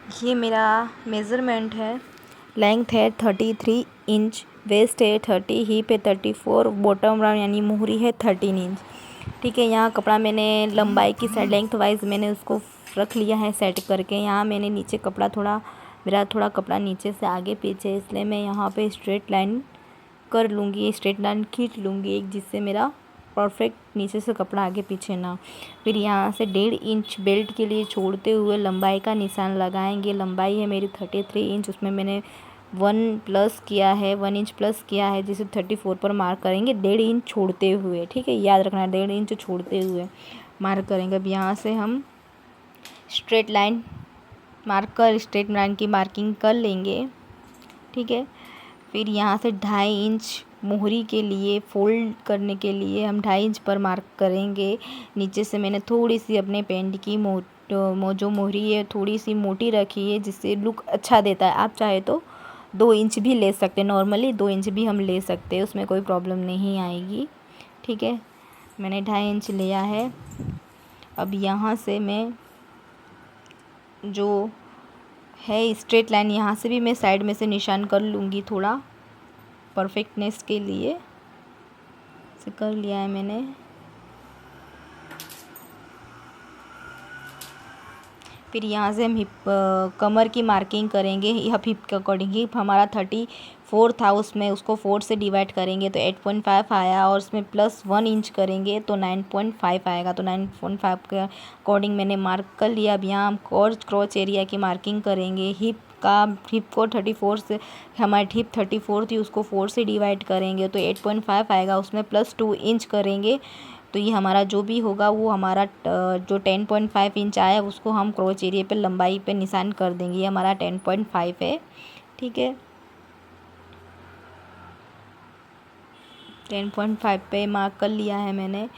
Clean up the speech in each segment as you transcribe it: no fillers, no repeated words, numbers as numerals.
ये मेरा मेज़रमेंट है। लेंथ है 33 इंच, वेस्ट है 30, हिप है 34, बॉटम राउंड यानी मोहरी है 13 इंच। ठीक है, यहाँ कपड़ा मैंने लंबाई की साइड लेंथ वाइज मैंने उसको रख लिया है सेट करके। यहाँ मैंने नीचे कपड़ा मेरा थोड़ा कपड़ा नीचे से आगे पीछे, इसलिए मैं यहाँ पे स्ट्रेट लाइन कर लूँगी, स्ट्रेट लाइन खींच लूँगी एक, जिससे मेरा परफेक्ट नीचे से कपड़ा आगे पीछे ना। फिर यहाँ से 1.5 इंच बेल्ट के लिए छोड़ते हुए लंबाई का निशान लगाएंगे। लंबाई है मेरी 33 इंच, उसमें मैंने 1 प्लस किया है, 1 इंच प्लस किया है, जिसे 34 पर मार्क करेंगे 1.5 इंच छोड़ते हुए। ठीक है, याद रखना 1.5 इंच छोड़ते हुए मार्क करेंगे। अब यहाँ से हम स्ट्रेट लाइन स्ट्रेट लाइन की मार्किंग कर लेंगे। ठीक है, फिर यहाँ से 2.5 इंच मोहरी के लिए फोल्ड करने के लिए हम 2.5 इंच पर मार्क करेंगे। नीचे से मैंने थोड़ी सी अपने पेंट की जो मोहरी है थोड़ी सी मोटी रखी है, जिससे लुक अच्छा देता है। आप चाहे तो 2 इंच भी ले सकते हैं, नॉर्मली 2 इंच भी हम ले सकते हैं, उसमें कोई प्रॉब्लम नहीं आएगी। ठीक है, मैंने 2.5 इंच लिया है। अब यहाँ से मैं जो है स्ट्रेट लाइन, यहाँ से भी मैं साइड में से निशान कर लूँगी थोड़ा परफेक्टनेस के लिए। से कर लिया है मैंने। फिर यहाँ से हम कमर की मार्किंग करेंगे हिप के अकॉर्डिंग। हिप हमारा 34 था, उसमें उसको 4 से डिवाइड करेंगे तो 8.5 आया, और उसमें प्लस 1 इंच करेंगे तो 9.5 आएगा। तो 9.5 के अकॉर्डिंग मैंने मार्क कर लिया। अब यहाँ हम क्रॉच एरिया की मार्किंग करेंगे। हिप को 34 से, हमारी हिप 34 थी, उसको 4 से डिवाइड करेंगे तो 8.5 आएगा, उसमें प्लस 2 इंच करेंगे। तो ये हमारा जो भी होगा वो हमारा जो 10.5 इंच आया उसको हम क्रॉच एरिया पे लंबाई पे निशान कर देंगे। ये हमारा 10.5 है। ठीक है, 10.5 पे मार्क कर लिया है मैंने।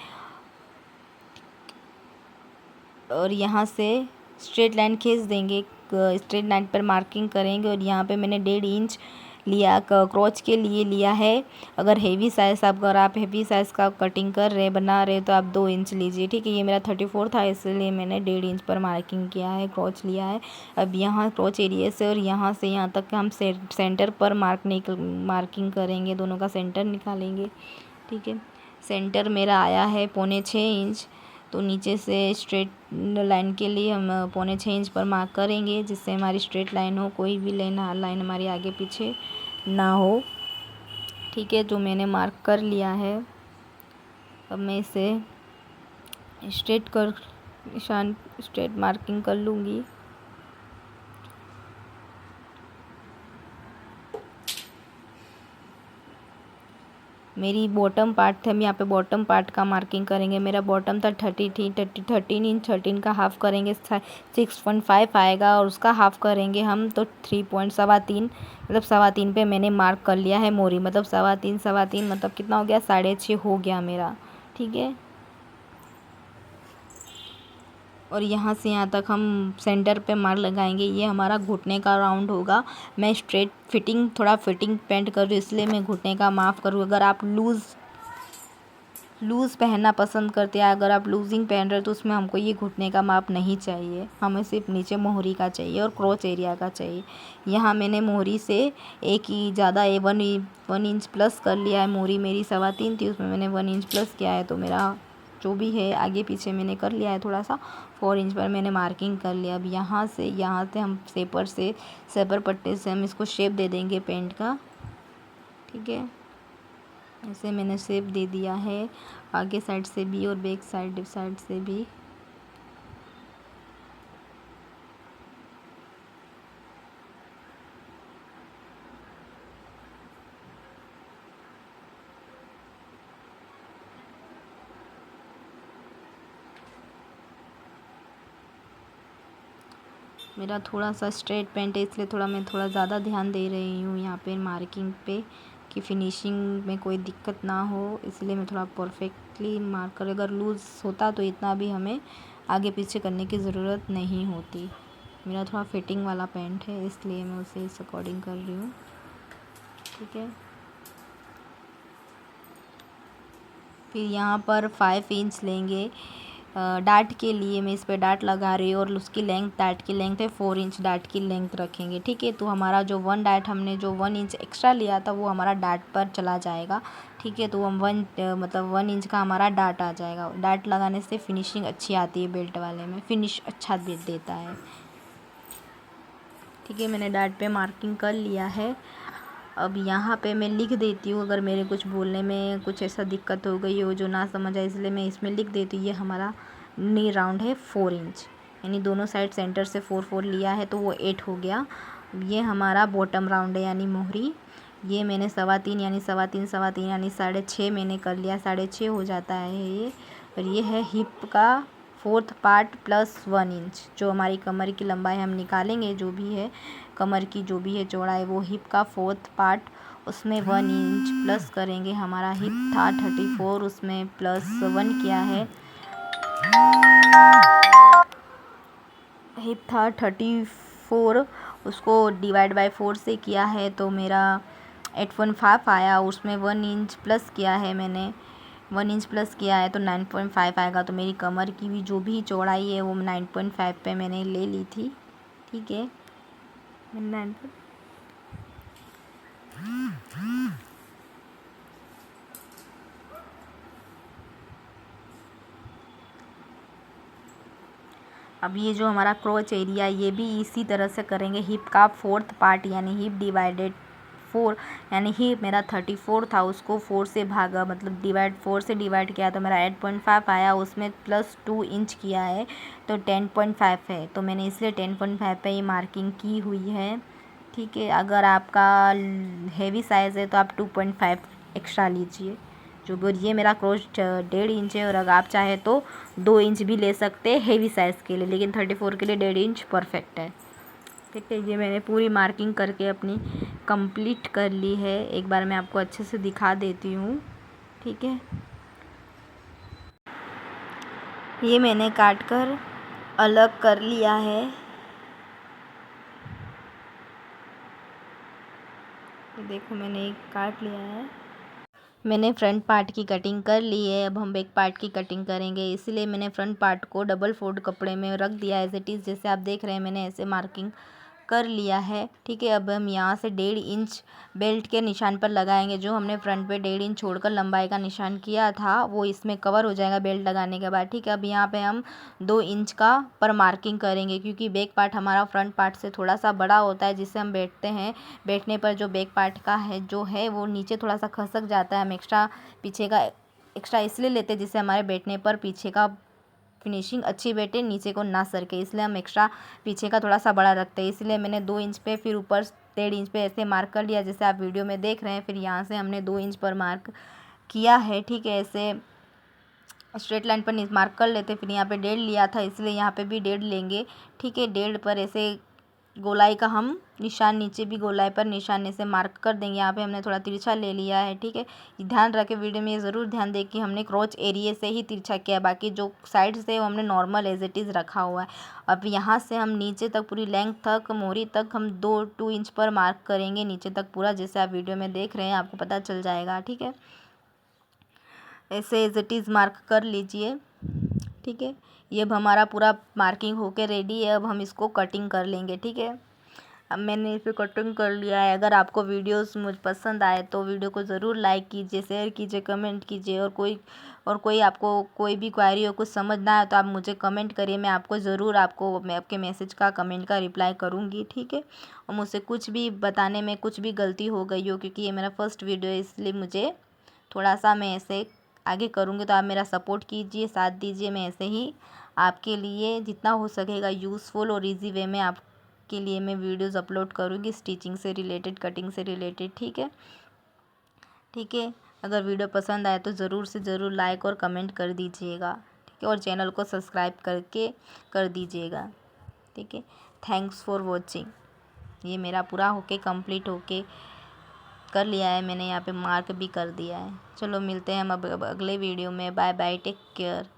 और यहाँ से स्ट्रेट लाइन खींच देंगे, स्ट्रेट लाइन पर मार्किंग करेंगे। और यहाँ पे मैंने 1.5 इंच लिया क्रॉच के लिए लिया है। अगर आप हेवी साइज़ का कटिंग कर रहे बना रहे तो आप 2 इंच लीजिए। ठीक है, ये मेरा 34 था, इसलिए मैंने 1.5 इंच पर मार्किंग किया है, क्रॉच लिया है। अब यहाँ क्रॉच एरिया से और यहाँ से यहाँ तक हम सेंटर पर मार्किंग करेंगे, दोनों का सेंटर निकालेंगे। ठीक है, सेंटर मेरा आया है 6.25 इंच, तो नीचे से स्ट्रेट लाइन के लिए हम 6.25 इंच पर मार्क करेंगे, जिससे हमारी स्ट्रेट लाइन हो, कोई भी लाइन हमारी आगे पीछे ना हो। ठीक है, जो मैंने मार्क कर लिया है, अब मैं इसे स्ट्रेट मार्किंग कर लूँगी। मेरी बॉटम पार्ट थे, हम यहाँ पे बॉटम पार्ट का मार्किंग करेंगे। मेरा बॉटम था 13 इंच, 13 का हाफ़ करेंगे 6.5 आएगा, और उसका हाफ़ करेंगे हम तो 3.3 मतलब 3.25 पे मैंने मार्क कर लिया है मोरी। मतलब 3.25 मतलब कितना हो गया, 6.5 हो गया मेरा। ठीक है, और यहाँ से यहाँ तक हम सेंटर पे मार्क लगाएंगे। ये हमारा घुटने का राउंड होगा। मैं थोड़ा फिटिंग पेंट कर रही हूँ, इसलिए मैं घुटने का माफ़ करूँ। अगर आप लूज़ पहनना पसंद करते हैं, अगर आप लूजिंग पहन रहे हो तो उसमें हमको ये घुटने का माप नहीं चाहिए, हमें सिर्फ नीचे मोहरी का चाहिए और क्रॉच एरिया का चाहिए। यहाँ मैंने मोहरी से एक ही ज़्यादा 1 इंच प्लस कर लिया है। मोहरी मेरी 3.25 थी, उसमें मैंने 1 इंच प्लस किया है, तो मेरा जो भी है आगे पीछे मैंने कर लिया है। थोड़ा सा 4 इंच पर मैंने मार्किंग कर लिया। अब यहाँ से हम सेपर पट्टे से हम इसको शेप दे देंगे पेंट का। ठीक है, ऐसे मैंने शेप दे दिया है, आगे साइड से भी और बैक साइड से भी। मेरा थोड़ा सा स्ट्रेट पेंट है, इसलिए मैं थोड़ा ज़्यादा ध्यान दे रही हूँ यहाँ पे मार्किंग पे, कि फिनिशिंग में कोई दिक्कत ना हो, इसलिए मैं थोड़ा परफेक्टली मार्क कर। अगर लूज़ होता तो इतना भी हमें आगे पीछे करने की ज़रूरत नहीं होती। मेरा थोड़ा फिटिंग वाला पेंट है, इसलिए मैं उसे इस अकॉर्डिंग कर रही हूँ। ठीक है, फिर यहाँ पर 5 इंच लेंगे डाट के लिए मैं इस पे डाट लगा रही हूँ और उसकी लेंथ, डाट की लेंथ है 4 इंच, डाट की लेंथ रखेंगे। ठीक है, तो हमारा जो 1 डाट हमने जो 1 इंच एक्स्ट्रा लिया था वो हमारा डाट पर चला जाएगा। ठीक है, तो हम 1 इंच का हमारा डाट आ जाएगा। डाट लगाने से फिनिशिंग अच्छी आती है, बेल्ट वाले में फिनिश अच्छा देता है। ठीक है, मैंने डाट पे मार्किंग कर लिया है। अब यहाँ पे मैं लिख देती हूँ, अगर मेरे कुछ बोलने में कुछ ऐसा दिक्कत हो गई हो जो ना समझ आए, इसलिए मैं इसमें लिख देती हूँ। ये हमारा नी राउंड है 4 इंच, यानी दोनों साइड सेंटर से 4 लिया है तो वो 8 हो गया। ये हमारा बॉटम राउंड है यानी मोहरी, ये मैंने 3.25 यानी 3.25 यानी 6.5 मैंने कर लिया, 6.5 हो जाता है ये। और ये है हिप का 4th पार्ट प्लस 1 इंच, जो हमारी कमर की लंबाई हम निकालेंगे, जो भी है कमर की जो भी है चौड़ाई, वो हिप का 4th पार्ट, उसमें 1 इंच प्लस करेंगे। हमारा हिप था 34, उसमें प्लस 1 किया है। हिप था 34, उसको डिवाइड बाय 4 से किया है तो मेरा 8.5 आया। उसमें 1 इंच प्लस किया है मैंने, 1 इंच प्लस किया है तो 9.5 आएगा। तो मेरी कमर की भी जो भी चौड़ाई है वो 9.5 पे मैंने ले ली थी। ठीक है, अब ये जो हमारा क्रोच एरिया, ये भी इसी तरह से करेंगे। हिप का 4th पार्ट यानी हिप डिवाइडेड 4, यानी हिप मेरा 34 था, उसको 4 से भागा, मतलब 4 से डिवाइड किया तो मेरा 8.5 आया। उसमें प्लस 2 इंच किया है तो 10.5 है, तो मैंने इसलिए 10.5 पे ही मार्किंग की हुई है। ठीक है, अगर आपका हेवी साइज़ है तो आप 2.5 एक्स्ट्रा लीजिए। जो ये मेरा क्रोच 1.5 इंच है, और अगर आप चाहे तो 2 इंच भी ले सकते हैं हेवी साइज़ के लिए, लेकिन 34 के लिए 1.5 इंच परफेक्ट है। ठीक है, ये मैंने पूरी मार्किंग करके अपनी कंप्लीट कर ली है। एक बार मैं आपको अच्छे से दिखा देती हूँ। ठीक है, ये मैंने काट कर अलग कर लिया है। ये देखो, मैंने एक काट लिया है। मैंने फ्रंट पार्ट की कटिंग कर ली है, अब हम बैक पार्ट की कटिंग करेंगे, इसलिए मैंने फ्रंट पार्ट को डबल फोल्ड कपड़े में रख दिया एज इट इज़। जैसे आप देख रहे हैं मैंने ऐसे मार्किंग कर लिया है। ठीक है, अब हम यहाँ से 1.5 इंच बेल्ट के निशान पर लगाएंगे। जो हमने फ्रंट पे 1.5 इंच छोड़कर लंबाई का निशान किया था वो इसमें कवर हो जाएगा बेल्ट लगाने के बाद। ठीक है, अब यहाँ पे हम 2 इंच का पर मार्किंग करेंगे, क्योंकि बैक पार्ट हमारा फ्रंट पार्ट से थोड़ा सा बड़ा होता है, जिससे हम बैठते हैं, बैठने पर जो बैक पार्ट का है जो है वो नीचे थोड़ा सा खसक जाता है। हम एक्स्ट्रा पीछे का एक्स्ट्रा इसलिए लेते हैं जिससे हमारे बैठने पर पीछे का फिनिशिंग अच्छी बैठे, नीचे को ना सरके, इसलिए हम एक्स्ट्रा पीछे का थोड़ा सा बड़ा रखते हैं। इसलिए मैंने 2 इंच पे, फिर ऊपर 1.5 इंच पे ऐसे मार्क कर लिया जैसे आप वीडियो में देख रहे हैं। फिर यहाँ से हमने 2 इंच पर मार्क किया है। ठीक है, ऐसे स्ट्रेट लाइन पर मार्क कर लेते। फिर यहाँ पे 1.5 लिया था, इसलिए यहाँ पे भी 1.5 लेंगे। ठीक है, 1.5 पर ऐसे गोलाई का हम निशान, नीचे भी गोलाई पर निशान ऐसे मार्क कर देंगे। यहाँ पे हमने थोड़ा तिरछा ले लिया है। ठीक है, ध्यान रखें, वीडियो में ये ज़रूर ध्यान दें कि हमने क्रोच एरिया से ही तिरछा किया, बाकी जो साइड से वो हमने नॉर्मल एज इट इज़ रखा हुआ है। अब यहाँ से हम नीचे तक पूरी लेंथ तक, मोहरी तक हम 2 इंच पर मार्क करेंगे, नीचे तक पूरा, जैसे आप वीडियो में देख रहे हैं आपको पता चल जाएगा। ठीक है, ऐसे एज इट इज़ मार्क कर लीजिए। ठीक है, ये अब हमारा पूरा मार्किंग होके रेडी है। अब हम इसको कटिंग कर लेंगे। ठीक है, अब मैंने इसे कटिंग कर लिया है। अगर आपको वीडियोस मुझे पसंद आए तो वीडियो को ज़रूर लाइक कीजिए, शेयर कीजिए, कमेंट कीजिए, और कोई आपको कोई भी क्वेरी हो, कुछ समझ ना आए तो आप मुझे कमेंट करिए, मैं आपको ज़रूर मैं आपके मैसेज का, कमेंट का रिप्लाई करूँगी। ठीक है, और मुझसे कुछ भी बताने में कुछ भी गलती हो गई हो, क्योंकि ये मेरा फर्स्ट वीडियो है, इसलिए मुझे थोड़ा सा, मैं ऐसे आगे करूँगी, तो आप मेरा सपोर्ट कीजिए, साथ दीजिए। मैं ऐसे ही आपके लिए जितना हो सकेगा यूज़फुल और इजी वे में आपके लिए मैं वीडियोस अपलोड करूँगी, स्टिचिंग से रिलेटेड, कटिंग से रिलेटेड। ठीक है, ठीक है, अगर वीडियो पसंद आए तो ज़रूर से ज़रूर लाइक और कमेंट कर दीजिएगा। ठीक है, और चैनल को सब्सक्राइब करके कर दीजिएगा। ठीक है, थैंक्स फॉर वॉचिंग। ये मेरा पूरा होके कंप्लीट होके कर लिया है मैंने, यहाँ पे मार्क भी कर दिया है। चलो मिलते हैं हम अब अगले वीडियो में। Bye bye, take care.